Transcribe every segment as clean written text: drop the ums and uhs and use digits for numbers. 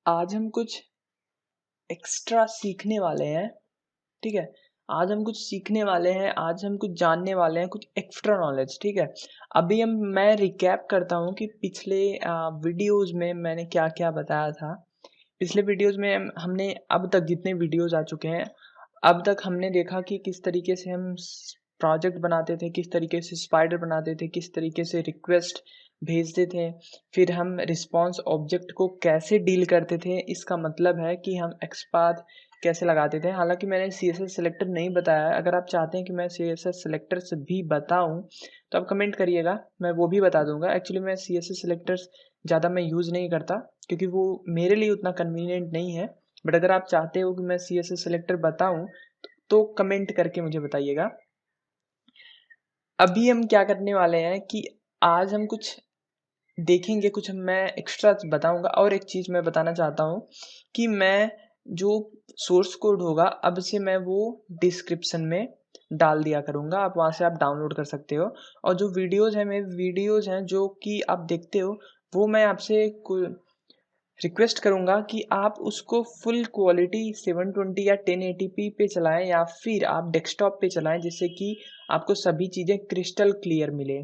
आज हम कुछ एक्स्ट्रा सीखने वाले हैं, ठीक है? आज हम कुछ सीखने वाले हैं, आज हम कुछ जानने वाले हैं, कुछ एक्स्ट्रा नॉलेज, ठीक है? अभी मैं रिकैप करता हूँ कि पिछले वीडियोज़ में मैंने क्या-क्या बताया था। पिछले वीडियोज़ में हमने अब तक जितने वीडियोज़ आ चुके हैं, अब तक हमने देखा कि किस तरीके से हम प्रोजेक्ट बनाते थे, किस तरीके से स्पाइडर बनाते थे, किस तरीके से रिक्वेस्ट भेजते थे, फिर हम रिस्पॉन्स ऑब्जेक्ट को कैसे डील करते थे। इसका मतलब है कि हम एक्सपाथ कैसे लगाते थे। हालांकि मैंने CSS सेलेक्टर नहीं बताया है। अगर आप चाहते हैं कि मैं CSS सेलेक्टर्स भी बताऊं तो आप कमेंट करिएगा, मैं वो भी बता दूंगा। एक्चुअली मैं CSS सेलेक्टर्स ज़्यादा मैं यूज़ नहीं करता क्योंकि वो मेरे लिए उतना कन्वीनियंट नहीं है। बट अगर आप चाहते हो कि मैं CSS सेलेक्टर बताऊं तो कमेंट करके मुझे बताइएगा। अभी हम क्या करने वाले हैं कि आज हम कुछ देखेंगे, कुछ मैं एक्स्ट्रा बताऊंगा। और एक चीज़ मैं बताना चाहता हूँ कि मैं जो सोर्स कोड होगा अब से मैं वो डिस्क्रिप्शन में डाल दिया करूँगा, आप वहाँ से आप डाउनलोड कर सकते हो। और जो वीडियोज़ हैं, मेरे वीडियोज़ हैं जो कि आप देखते हो, वो मैं आपसे रिक्वेस्ट करूँगा कि आप उसको फुल क्वालिटी 720 या 1080p पे चलाएं या फिर आप डेस्कटॉप पे चलाएं, जिससे कि आपको सभी चीज़ें क्रिस्टल क्लियर मिले,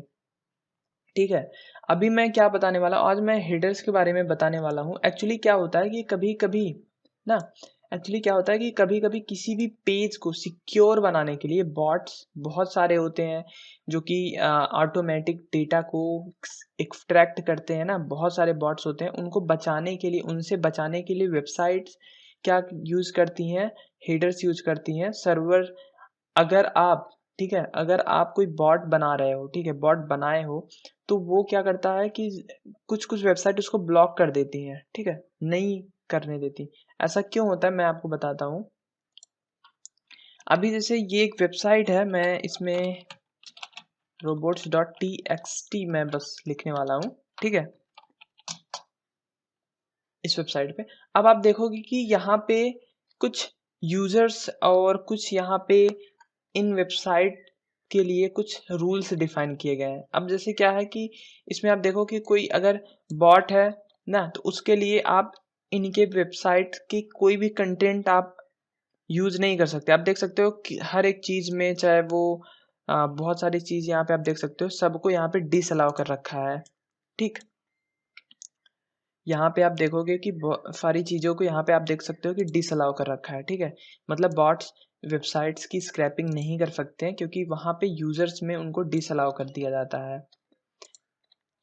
ठीक है? अभी मैं क्या बताने वाला हूँ, आज मैं हेडर्स के बारे में बताने वाला हूँ। एक्चुअली क्या होता है कि कभी-कभी ना एक्चुअली क्या होता है कि कभी-कभी किसी भी पेज को सिक्योर बनाने के लिए बॉट्स बहुत सारे होते हैं जो कि ऑटोमेटिक डेटा को एक्सट्रैक्ट करते हैं ना, बहुत सारे बॉट्स होते हैं। उनको बचाने के लिए, उनसे बचाने के लिए वेबसाइट्स क्या यूज़ करती हैं, हेडर्स यूज़ करती हैं। सर्वर अगर आप ठीक है, अगर आप कोई बॉट बना रहे हो, ठीक है, बॉट बनाए हो, तो वो क्या करता है कि कुछ-कुछ वेबसाइट उसको ब्लॉक कर देती हैं, ठीक है, नहीं करने देती। ऐसा क्यों होता है मैं आपको बताता हूँ। अभी जैसे ये एक वेबसाइट है, मैं इसमें robots.txt मैं बस लिखने वाला हूँ, ठीक है, इस वेबसाइट पे। अब आप देखोगे कि यहाँ पे कुछ यूज़र्स और कुछ यहाँ पे इन वेबसाइट के लिए कुछ रूल्स डिफाइन किए गए हैं। अब जैसे क्या है कि इसमें आप देखो कि कोई अगर बॉट है ना, तो उसके लिए आप इनके वेबसाइट की कोई भी कंटेंट आप यूज़ नहीं कर सकते। आप देख सकते हो कि हर एक चीज़ में, चाहे वो बहुत सारी चीज़ यहाँ पे आप देख सकते हो, सबको यहाँ पे डिसअलाउ कर रखा है, ठीक। यहाँ पे आप देखोगे कि सारी चीज़ों को यहाँ पे आप देख सकते हो कि डिसअलाउ कर रखा है, ठीक है। मतलब बॉट्स वेबसाइट्स की स्क्रैपिंग नहीं कर सकते हैं क्योंकि वहाँ पे यूज़र्स में उनको डिसअलाउ कर दिया जाता है,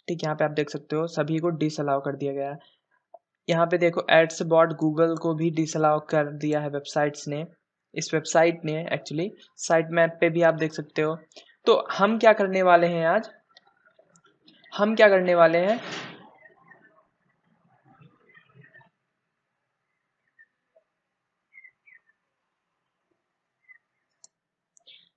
ठीक। यहाँ पे आप देख सकते हो सभी को डिसअलाउ कर दिया गया है। यहाँ पे देखो एड्स बॉट गूगल को भी डिसअलाउ कर दिया है वेबसाइट्स ने, इस वेबसाइट ने एक्चुअली। साइट मैप पे भी आप देख सकते हो। तो हम क्या करने वाले हैं आज, हम क्या करने वाले हैं,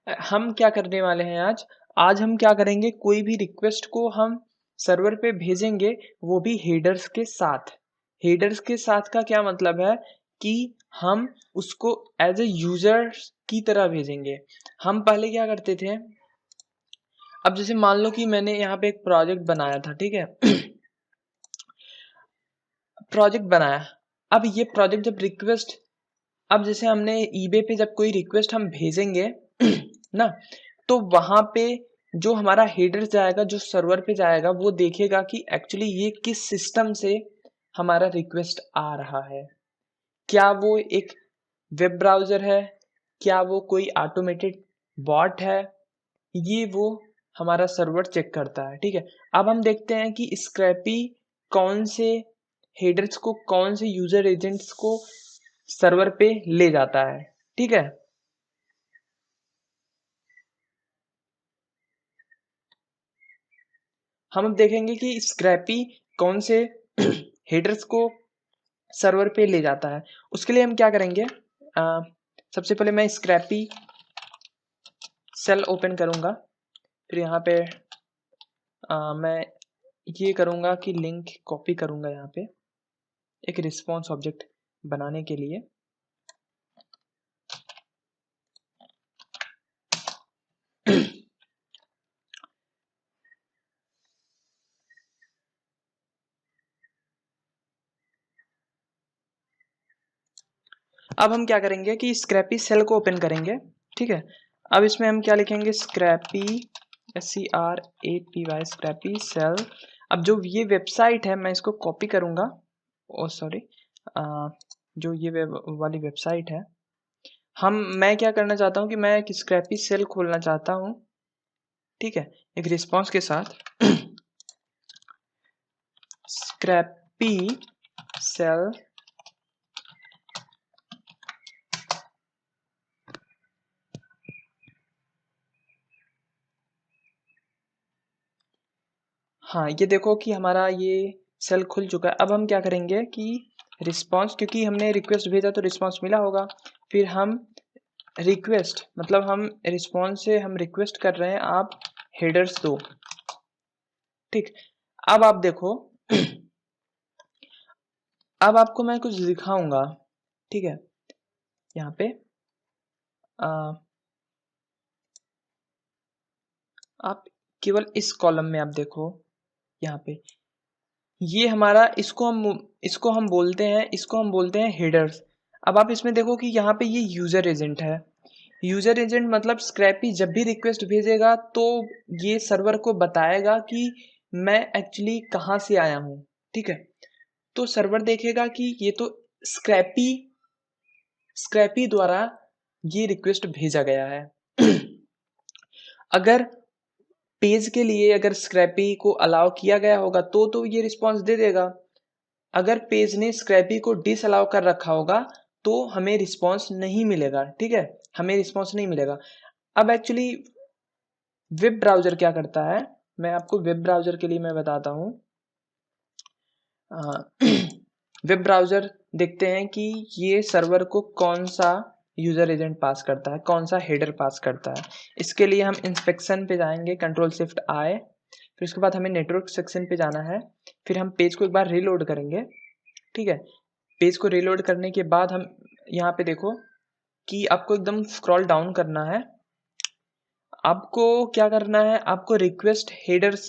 हम क्या करने वाले हैं आज, आज हम क्या करेंगे, कोई भी रिक्वेस्ट को हम सर्वर पे भेजेंगे, वो भी हेडर्स के साथ। हेडर्स के साथ का क्या मतलब है कि हम उसको एज ए यूजर की तरह भेजेंगे। हम पहले क्या करते थे, अब जैसे मान लो कि मैंने यहाँ पे एक प्रोजेक्ट बनाया था, ठीक है। प्रोजेक्ट बनाया, अब ये प्रोजेक्ट जब रिक्वेस्ट, अब जैसे हमने ईबे पे जब कोई रिक्वेस्ट हम भेजेंगे ना, तो वहां पे जो हमारा हेडर जाएगा, जो सर्वर पे जाएगा, वो देखेगा कि एक्चुअली ये किस सिस्टम से हमारा रिक्वेस्ट आ रहा है। क्या वो एक वेब ब्राउज़र है, क्या वो कोई ऑटोमेटेड बॉट है, ये वो हमारा सर्वर चेक करता है, ठीक है। अब हम देखते हैं कि स्क्रैपी कौन से हेडर्स को, कौन से यूजर एजेंट्स को सर्वर पे ले जाता है, ठीक है। हम अब देखेंगे कि स्क्रैपी कौन से हेडर्स को सर्वर पे ले जाता है। उसके लिए हम क्या करेंगे, सबसे पहले मैं स्क्रैपी सेल ओपन करूंगा, फिर यहाँ पे मैं ये करूंगा कि लिंक कॉपी करूंगा यहाँ पे एक रिस्पॉन्स ऑब्जेक्ट बनाने के लिए। अब हम क्या करेंगे कि स्क्रैपी सेल को ओपन करेंगे, ठीक है। अब इसमें हम क्या लिखेंगे, स्क्रैपी, SCRAPY, स्क्रैपी सेल। अब जो ये वेबसाइट है मैं इसको कॉपी करूँगा, ओ सॉरी, जो ये वाली वेबसाइट है, मैं क्या करना चाहता हूँ कि मैं एक स्क्रैपी सेल खोलना चाहता हूँ, ठीक है, एक रिस्पॉन्स के साथ। स्क्रैपी सेल हाँ, ये देखो कि हमारा ये सेल खुल चुका है। अब हम क्या करेंगे कि रिस्पॉन्स, क्योंकि हमने रिक्वेस्ट भेजा तो रिस्पॉन्स मिला होगा, फिर हम रिक्वेस्ट, मतलब हम रिस्पॉन्स से हम रिक्वेस्ट कर रहे हैं आप हेडर्स दो, ठीक। अब आप देखो अब आपको मैं कुछ दिखाऊंगा, ठीक है। यहाँ पे आप केवल इस कॉलम में आप देखो, यहाँ पे ये हमारा, इसको हम बोलते हैं हेडर्स। अब आप इसमें देखो कि यहाँ पे ये यूजर एजेंट है। यूजर एजेंट मतलब स्क्रैपी जब भी रिक्वेस्ट भेजेगा तो ये सर्वर को बताएगा कि मैं एक्चुअली कहाँ से आया हूँ, ठीक है। तो सर्वर देखेगा कि ये तो स्क्रैपी स्क्रैपी द्वारा ये रिक्वेस्ट भेजा गया है। अगर पेज के लिए अगर स्क्रैपी को अलाउ किया गया होगा तो ये रिस्पॉन्स दे देगा। अगर पेज ने स्क्रैपी को डिस अलाउ कर रखा होगा तो हमें रिस्पॉन्स नहीं मिलेगा, ठीक है, हमें रिस्पॉन्स नहीं मिलेगा। अब एक्चुअली वेब ब्राउजर क्या करता है, मैं आपको वेब ब्राउजर के लिए मैं बताता हूँ। वेब ब्राउजर देखते हैं कि ये सर्वर को कौन सा यूजर एजेंट पास करता है, कौन सा हेडर पास करता है। इसके लिए हम इंस्पेक्शन पे जाएंगे, Ctrl+Shift+I, फिर उसके बाद हमें नेटवर्क सेक्शन पे जाना है। फिर हम पेज को एक बार रीलोड करेंगे, ठीक है। पेज को रीलोड करने के बाद हम यहाँ पे देखो कि आपको एकदम स्क्रॉल डाउन करना है। आपको क्या करना है, आपको रिक्वेस्ट हेडर्स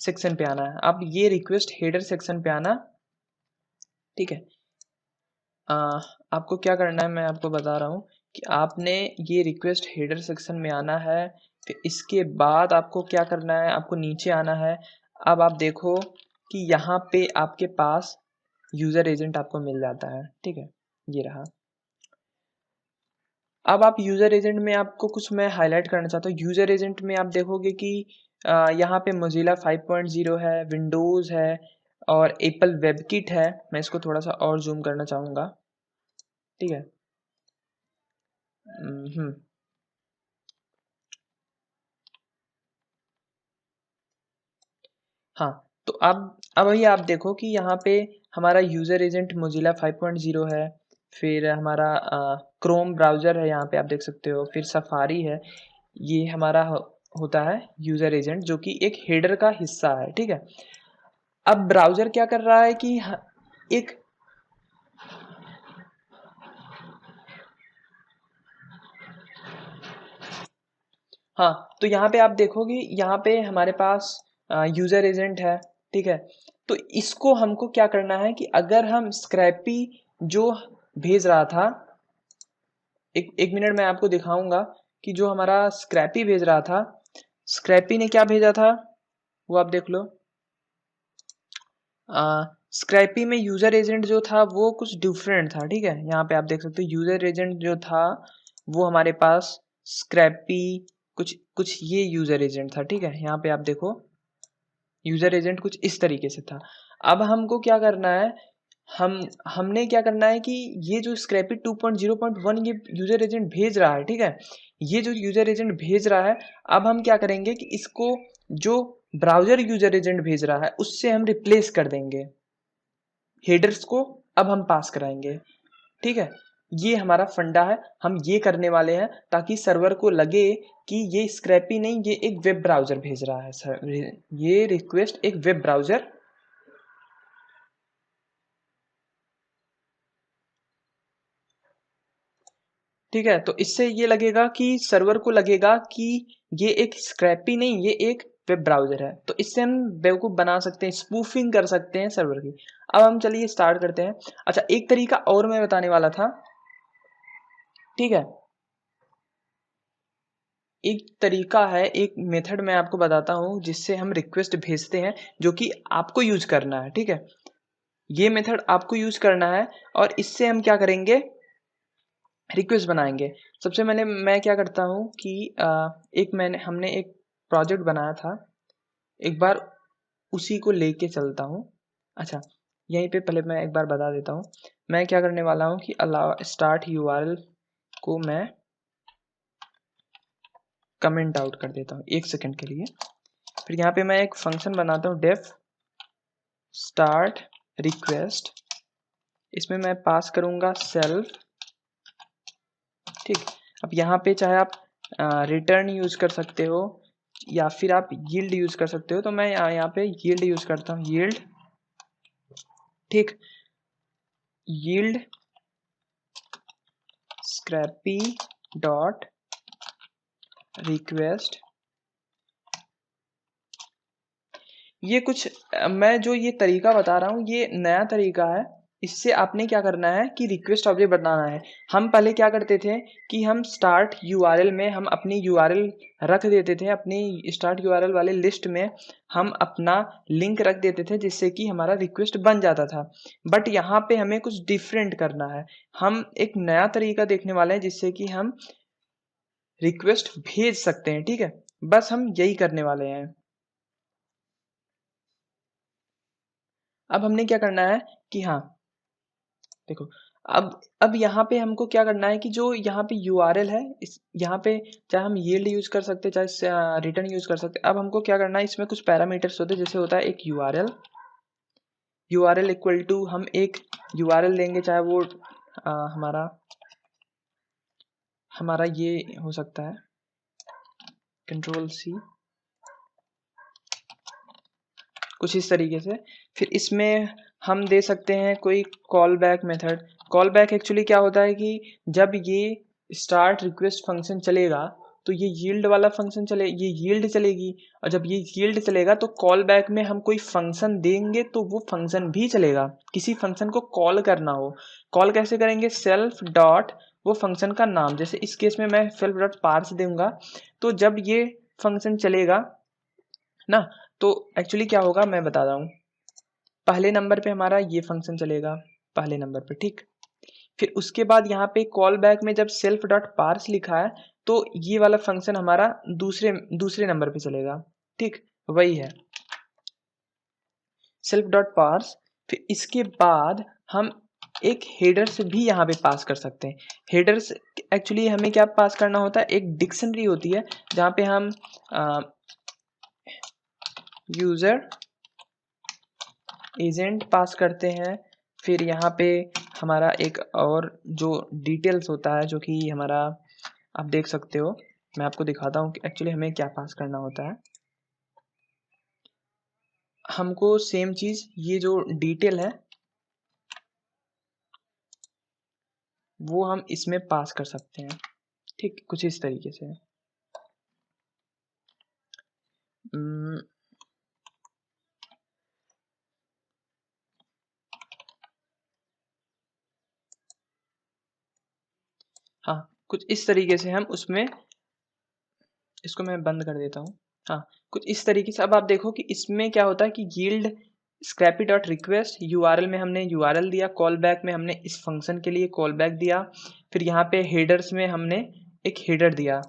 सेक्शन पे आना है। आप ये रिक्वेस्ट हेडर सेक्शन पे आना, ठीक है। आपको क्या करना है मैं आपको बता रहा हूँ कि आपने ये रिक्वेस्ट हेडर सेक्शन में आना है। फिर इसके बाद आपको क्या करना है, आपको नीचे आना है। अब आप देखो कि यहाँ पे आपके पास यूजर एजेंट आपको मिल जाता है, ठीक है, ये रहा। अब आप यूजर एजेंट में आपको कुछ मैं हाईलाइट करना चाहता हूँ। यूजर एजेंट में आप देखोगे कि यहाँ पे मोजिला 5.0 है, विंडोज़ है और एप्पल वेबकिट है। मैं इसको थोड़ा सा और जूम करना चाहूँगा, ठीक है। हाँ, तो अब वही आप देखो कि यहाँ पे हमारा यूजर एजेंट मोजिला 5.0 है, फिर हमारा क्रोम ब्राउज़र है, यहाँ पे आप देख सकते हो, फिर सफारी है। ये हमारा होता है यूजर एजेंट जो कि एक हेडर का हिस्सा है, ठीक है। अब ब्राउज़र क्या कर रहा है कि एक हाँ, तो यहाँ पे आप देखोगे, यहाँ पे हमारे पास यूजर एजेंट है, ठीक है। तो इसको हमको क्या करना है कि अगर हम स्क्रैपी जो भेज रहा था, एक मिनट मैं आपको दिखाऊंगा कि जो हमारा स्क्रैपी भेज रहा था, स्क्रैपी ने क्या भेजा था वो आप देख लो। स्क्रैपी में यूजर एजेंट जो था वो कुछ डिफरेंट था, ठीक है। यहाँ पे आप देख सकते हो यूजर एजेंट जो था वो हमारे पास स्क्रैपी कुछ कुछ ये यूजर एजेंट था, ठीक है। यहाँ पे आप देखो यूजर एजेंट कुछ इस तरीके से था। अब हमको क्या करना है, हमने क्या करना है कि ये जो स्क्रैपी 2.0.1 ये यूजर एजेंट भेज रहा है, ठीक है, ये जो यूजर एजेंट भेज रहा है, अब हम क्या करेंगे कि इसको जो ब्राउजर यूजर एजेंट भेज रहा है उससे हम रिप्लेस कर देंगे, हेडर्स को अब हम पास कराएंगे, ठीक है। ये हमारा फंडा है, हम ये करने वाले हैं ताकि सर्वर को लगे कि ये स्क्रैपी नहीं, ये एक वेब ब्राउजर भेज रहा है सर, ये रिक्वेस्ट एक वेब ब्राउजर। ठीक है, तो इससे ये लगेगा कि सर्वर को लगेगा कि ये एक स्क्रैपी नहीं, ये एक वेब ब्राउजर है। तो इससे हम बेवकूफ़ बना सकते हैं, स्पूफिंग कर सकते हैं सर्वर की। अब हम चलिए स्टार्ट करते हैं। अच्छा, एक तरीका और मैं बताने वाला था ठीक है। एक तरीका है, एक मेथड मैं आपको बताता हूँ जिससे हम रिक्वेस्ट भेजते हैं, जो कि आपको यूज करना है। ठीक है, ये मेथड आपको यूज करना है और इससे हम क्या करेंगे, रिक्वेस्ट बनाएंगे। सबसे पहले मैं क्या करता हूँ कि हमने एक प्रोजेक्ट बनाया था, एक बार उसी को लेके चलता हूँ। अच्छा, यहीं पे पहले मैं एक बार बता देता हूँ मैं क्या करने वाला हूँ कि अलावा स्टार्ट यूआरएल को मैं कमेंट आउट कर देता हूँ 1 सेकंड के लिए। फिर यहाँ पे मैं एक फंक्शन बनाता हूँ डेफ स्टार्ट रिक्वेस्ट, इसमें मैं पास करूँगा सेल्फ। ठीक, अब यहाँ पे चाहे आप रिटर्न यूज कर सकते हो या फिर आप यील्ड यूज कर सकते हो, तो मैं यहाँ पे यील्ड यूज करता हूँ, यील्ड। ठीक, यील्ड स्क्रैपी डॉट रिक्वेस्ट। ये कुछ मैं जो ये तरीका बता रहा हूँ ये नया तरीका है। इससे आपने क्या करना है कि रिक्वेस्ट ऑब्जेक्ट बनाना है। हम पहले क्या करते थे कि हम स्टार्ट यूआरएल में हम अपनी यूआरएल रख देते थे, अपनी स्टार्ट यूआरएल वाले लिस्ट में हम अपना लिंक रख देते थे जिससे कि हमारा रिक्वेस्ट बन जाता था। बट यहाँ पे हमें कुछ डिफरेंट करना है, हम एक नया तरीका देखने वाले हैं जिससे कि हम रिक्वेस्ट भेज सकते हैं। ठीक है, बस हम यही करने वाले हैं। अब हमने क्या करना है कि हाँ देखो, अब यहाँ पे हमको क्या करना है कि जो यहाँ पे यूआरएल है, इस यहाँ पे चाहे हम यील्ड यूज कर सकते हैं चाहे रिटर्न यूज कर सकते हैं। अब हमको क्या करना है, इसमें कुछ पैरामीटर्स होते हैं, जैसे होता है एक यूआरएल इक्वल टू हम एक यूआरएल लेंगे, चाहे वो हमारा हमारा ये हो सकता है Ctrl+C, कुछ इस तरीके से। फिर इसमें हम दे सकते हैं कोई call back method. Call back actually क्या होता है कि जब ये स्टार्ट रिक्वेस्ट फंक्शन चलेगा तो ये यील्ड वाला फंक्शन ये यील्ड चलेगी, और जब ये यील्ड चलेगा तो कॉल बैक में हम कोई फंक्शन देंगे तो वो फंक्शन भी चलेगा। किसी फंक्शन को कॉल करना हो, कॉल कैसे करेंगे, सेल्फ डॉट वो फंक्शन का नाम, जैसे इस केस में मैं सेल्फ डॉट पार्स दूंगा, तो जब ये फंक्शन चलेगा ना, तो एक्चुअली क्या होगा मैं बता रहा हूँ। पहले नंबर पे हमारा ये फंक्शन चलेगा, पहले नंबर पे। ठीक, फिर उसके बाद यहाँ पे कॉल बैक में जब सेल्फ डॉट पार्स लिखा है तो ये वाला फंक्शन हमारा दूसरे नंबर पे चलेगा। ठीक, वही है सेल्फ डॉट पार्स। फिर इसके बाद हम एक हेडर्स भी यहाँ पे पास कर सकते हैं। हेडर्स एक्चुअली हमें क्या पास करना होता है, एक डिक्शनरी होती है जहाँ पे हम यूजर एजेंट पास करते हैं। फिर यहाँ पे हमारा एक और जो डिटेल्स होता है, जो कि हमारा आप देख सकते हो, मैं आपको दिखाता हूँ कि एक्चुअली हमें क्या पास करना होता है। हमको सेम चीज ये जो डिटेल है वो हम इसमें पास कर सकते हैं। ठीक, कुछ इस तरीके से। हाँ, कुछ इस तरीके से हम उसमें, इसको मैं बंद कर देता हूँ। हाँ, कुछ इस तरीके से। अब आप देखो कि इसमें क्या होता है कि yield Scrapy dot request, URL में हमने यूआरएल दिया, कॉल बैक में हमने इस फंक्शन के लिए कॉल बैक दिया, फिर यहाँ पे हेडर्स में हमने एक हेडर दिया।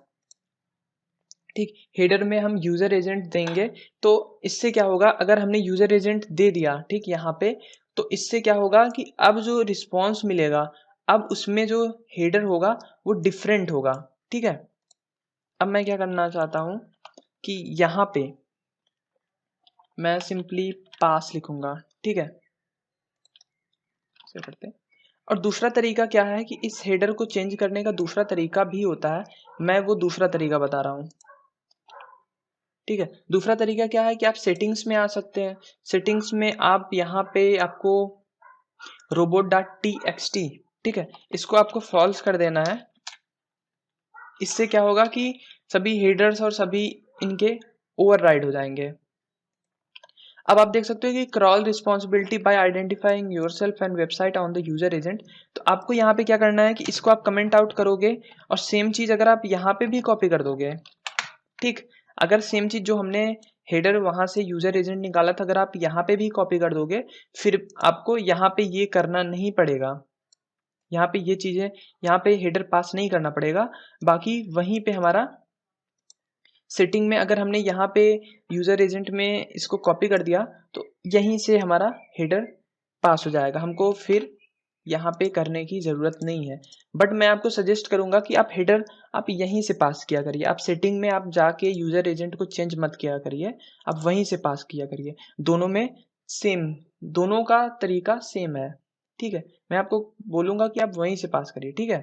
ठीक, हेडर में हम यूजर एजेंट देंगे। तो इससे क्या होगा, अगर हमने यूजर एजेंट दे दिया ठीक यहाँ पे, तो इससे क्या होगा कि अब जो रिस्पॉन्स मिलेगा, अब उसमें जो हेडर होगा वो डिफरेंट होगा। ठीक है, अब मैं क्या करना चाहता हूँ कि यहाँ पे मैं सिंपली पास लिखूंगा। ठीक है, ऐसे करते हैं। और दूसरा तरीका क्या है कि इस हेडर को चेंज करने का दूसरा तरीका भी होता है, मैं वो दूसरा तरीका बता रहा हूँ। ठीक है, दूसरा तरीका क्या है कि आप सेटिंग्स में आ सकते हैं। सेटिंग्स में आप यहाँ पे आपको robot.txt, ठीक है, इसको आपको फॉल्स कर देना है। इससे क्या होगा कि सभी हेडर्स और सभी इनके ओवरराइड हो जाएंगे। अब आप देख सकते हो कि crawl responsibility bye identifying yourself and website on the user agent. तो आपको यहाँ पे क्या करना है कि इसको आप कमेंट आउट करोगे और सेम चीज अगर आप यहाँ पे भी कॉपी कर दोगे, ठीक, अगर सेम चीज जो हमने हेडर वहां से यूजर एजेंट निकाला था अगर आप यहाँ पे भी कॉपी कर दोगे, फिर आपको यहाँ पे ये करना नहीं पड़ेगा, यहाँ पे ये चीजें, यहाँ पे हेडर पास नहीं करना पड़ेगा। बाकी वहीं पे हमारा सेटिंग में अगर हमने यहाँ पे यूजर एजेंट में इसको कॉपी कर दिया तो यहीं से हमारा हेडर पास हो जाएगा, हमको फिर यहाँ पे करने की ज़रूरत नहीं है। बट मैं आपको सजेस्ट करूँगा कि आप हेडर आप यहीं से पास किया करिए, आप सेटिंग में आप जाके यूज़र एजेंट को चेंज मत किया करिए, आप वहीं से पास किया करिए। दोनों में सेम, दोनों का तरीका सेम है, ठीक है। मैं आपको बोलूँगा कि आप वहीं से पास करिए, ठीक है।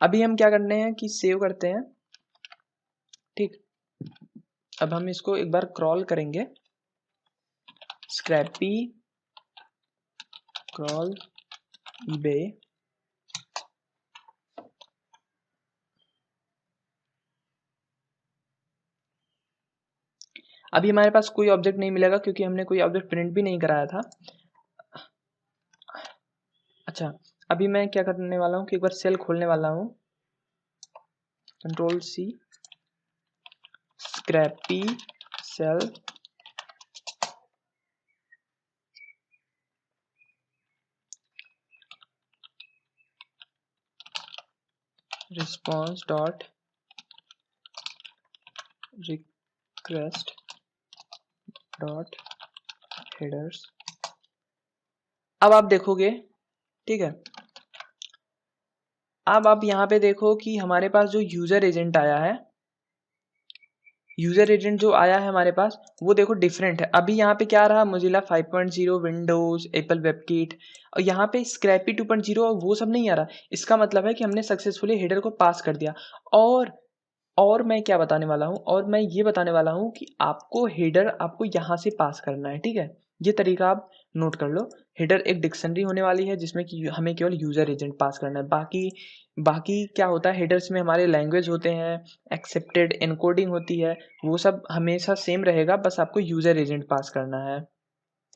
अभी हम क्या करने हैं कि सेव करते हैं, ठीक। अब हम इसको एक बार क्रॉल करेंगे, स्क्रैपी क्रॉल ईबे, अभी हमारे पास कोई ऑब्जेक्ट नहीं मिलेगा क्योंकि हमने कोई ऑब्जेक्ट प्रिंट भी नहीं कराया था। अच्छा, अभी मैं क्या करने वाला हूँ कि एक बार सेल खोलने वाला हूँ, control C, Scrapy shell, response dot request dot headers. अब आप देखोगे, ठीक है, अब आप यहाँ पे देखो कि हमारे पास जो यूजर एजेंट आया है, यूजर एजेंट जो आया है हमारे पास वो देखो डिफरेंट है। अभी यहाँ पे क्या रहा, मोजिला 5.0, विंडोज, एप्पल वेबकिट, और यहाँ पे स्क्रैपी 2.0 वो सब नहीं आ रहा। इसका मतलब है कि हमने सक्सेसफुली हेडर को पास कर दिया। और मैं क्या बताने वाला हूँ, और मैं ये बताने वाला हूँ कि आपको हेडर आपको यहाँ से पास करना है, ठीक है। ये तरीका आप नोट कर लो। हेडर एक डिक्शनरी होने वाली है जिसमें कि हमें केवल यूजर एजेंट पास करना है। बाकी बाकी क्या होता है, हेडर्स में हमारे लैंग्वेज होते हैं, एक्सेप्टेड एनकोडिंग होती है, वो सब हमेशा सेम रहेगा, बस आपको यूजर एजेंट पास करना है,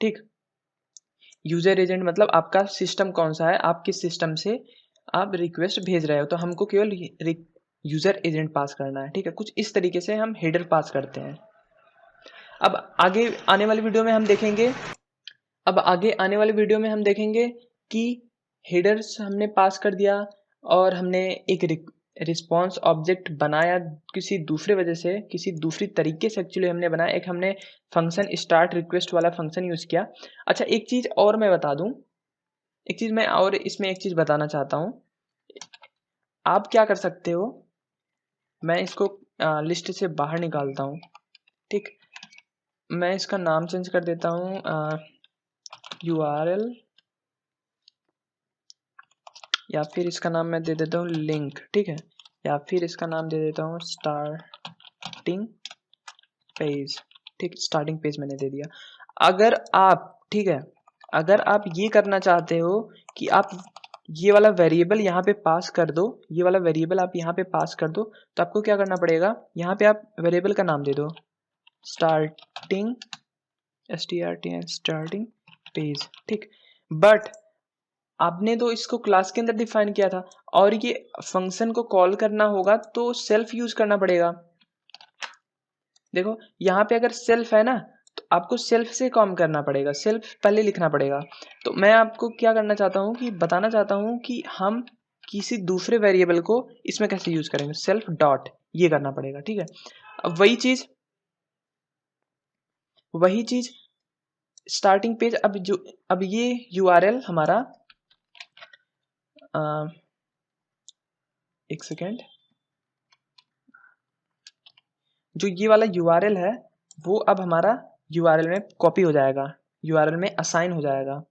ठीक। यूजर एजेंट मतलब आपका सिस्टम कौन सा है, आप किस सिस्टम से आप रिक्वेस्ट भेज रहे हो, तो हमको केवल यूजर एजेंट पास करना है, ठीक है। कुछ इस तरीके से हम हेडर पास करते हैं। अब आगे आने वाली वीडियो में हम देखेंगे, अब आगे आने वाली वीडियो में हम देखेंगे कि हेडर्स हमने पास कर दिया और हमने एक रिस्पॉन्स ऑब्जेक्ट बनाया किसी दूसरे वजह से, किसी दूसरी तरीके से एक्चुअली हमने बनाया। एक हमने फंक्शन स्टार्ट रिक्वेस्ट वाला फंक्शन यूज़ किया। अच्छा, एक चीज़ और मैं बता दूं, एक चीज़ मैं और इसमें एक चीज़ बताना चाहता हूँ। आप क्या कर सकते हो, मैं इसको लिस्ट से बाहर निकालता हूँ, ठीक। मैं इसका नाम चेंज कर देता हूँ URL, या फिर इसका नाम मैं दे देता हूँ लिंक, ठीक है। या फिर इसका नाम दे देता हूँ स्टार्टिंग पेज, ठीक। स्टार्टिंग पेज मैंने दे दिया। अगर आप, ठीक है, अगर आप ये करना चाहते हो कि आप ये वाला वेरिएबल यहाँ पे पास कर दो, ये वाला वेरिएबल आप यहाँ पे पास कर दो, तो आपको क्या करना पड़ेगा, यहाँ पे आप वेरिएबल का नाम दे दो स्टार्टिंग, स्टार्टिंग पेज, ठीक। बट आपने तो इसको क्लास के अंदर डिफाइन किया था और ये फंक्शन को कॉल करना होगा तो सेल्फ यूज करना पड़ेगा। देखो यहाँ पे अगर सेल्फ है ना, तो आपको सेल्फ से काम करना पड़ेगा, सेल्फ पहले लिखना पड़ेगा। तो मैं आपको क्या करना चाहता हूँ कि बताना चाहता हूँ कि हम किसी दूसरे वेरिएबल को इसमें कैसे यूज करेंगे, सेल्फ डॉट, ये करना पड़ेगा, ठीक है। अब वही चीज स्टार्टिंग पेज, अब ये URL हमारा एक सेकेंड, जो ये वाला URL है वो अब हमारा URL में कॉपी हो जाएगा, URL में असाइन हो जाएगा।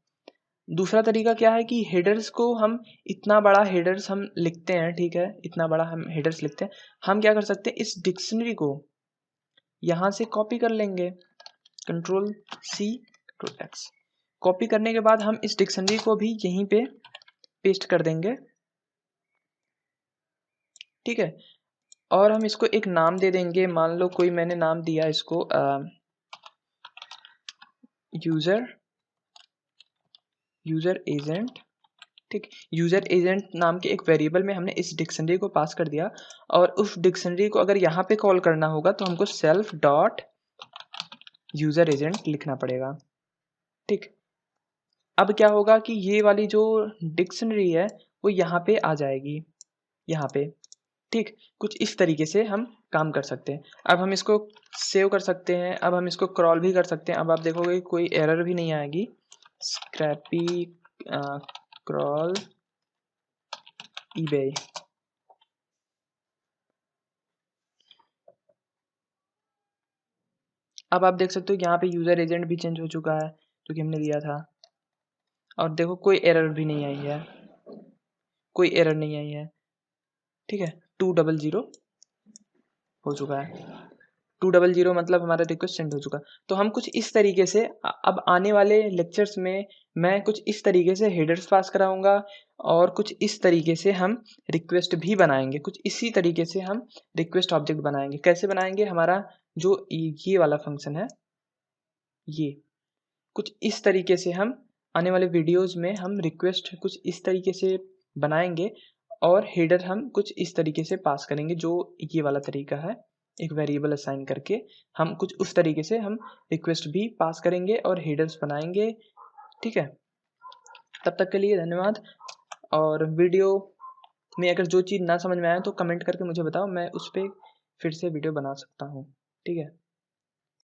दूसरा तरीका क्या है कि हेडर्स को हम इतना बड़ा हेडर्स हम लिखते हैं, ठीक है, इतना बड़ा हम हेडर्स लिखते हैं, हम क्या कर सकते हैं, इस डिक्शनरी को यहाँ से कॉपी कर लेंगे, control C, control X। Copy करने के बाद हम इस डिक्शनरी को भी यहीं पे पेस्ट कर देंगे, ठीक है। और हम इसको एक नाम दे देंगे, मान लो कोई मैंने नाम दिया इसको यूज़र एजेंट, ठीक। यूज़र एजेंट नाम के एक वेरिएबल में हमने इस डिक्शनरी को पास कर दिया और उस डिक्शनरी को अगर यहाँ पे कॉल करना होगा तो हमको सेल्फ डॉट यूज़र एजेंट लिखना पड़ेगा, ठीक। अब क्या होगा कि ये वाली जो डिक्शनरी है वो यहाँ पे आ जाएगी, यहाँ पे, ठीक। कुछ इस तरीके से हम काम कर सकते हैं। अब हम इसको सेव कर सकते हैं, अब हम इसको क्रॉल भी कर सकते हैं। अब आप देखोगे कोई एरर भी नहीं आएगी। स्क्रैपी क्रॉल ईबे, अब आप देख सकते हो यहाँ पे यूज़र एजेंट भी चेंज हो चुका है जो कि हमने दिया था और देखो कोई एरर भी नहीं आई है, कोई एरर नहीं आई है, ठीक है। 200 हो चुका है, 200 मतलब हमारा रिक्वेस्ट सेंड हो चुका। तो हम कुछ इस तरीके से अब आने वाले लेक्चर्स में मैं कुछ इस तरीके से हेडर्स पास कराऊंगा और कुछ इस तरीके से हम रिक्वेस्ट भी बनाएंगे। कुछ इसी तरीके से हम रिक्वेस्ट ऑब्जेक्ट बनाएंगे। कैसे बनाएंगे? हमारा जो ये वाला फंक्शन है, ये कुछ इस तरीके से हम आने वाले वीडियोस में हम रिक्वेस्ट कुछ इस तरीके से बनाएंगे और हेडर हम कुछ इस तरीके से पास करेंगे। जो ये वाला तरीका है, एक वेरिएबल असाइन करके हम कुछ उस तरीके से हम रिक्वेस्ट भी पास करेंगे और हेडर्स बनाएंगे, ठीक है। तब तक के लिए धन्यवाद। और वीडियो में अगर जो चीज़ ना समझ में आए तो कमेंट करके मुझे बताओ, मैं उस पर फिर से वीडियो बना सकता हूँ, ठीक है।